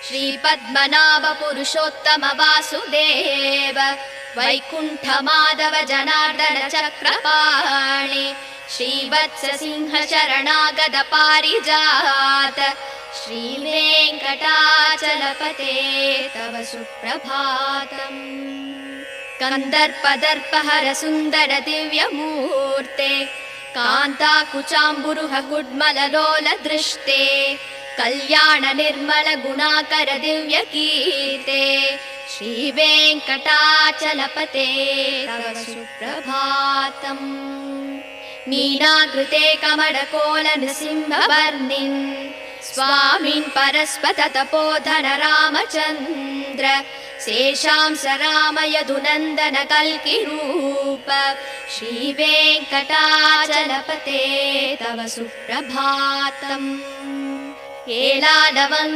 श्रीपद्मनाभ पुरुषोत्तम वासुदेव वैकुण्ठ माधव जनार्दन चक्रपाणि श्रीवत्स सिंह शरणागत पारिजात श्रीवेङ्कटाचलपते तव सुप्रभातम्। कन्दर्पदर्पहर सुन्दर दिव्यमूर्ते कान्ताकुचाम्बुरुह गुड्मललोल दृष्टे कल्याण निर्मल गुणाकर दिव्यकीर्ते श्रीवेङ्कटाचलपते तव सुप्रभातम्। मीनाकृते कमलकोल नृसिंहवर्णिन् स्वामिन् परस्पत तपोधन रामचन्द्र शेषांस राम यदुनन्दन कल्किरूप श्रीवेङ्कटाचलपते तव सुप्रभातम्।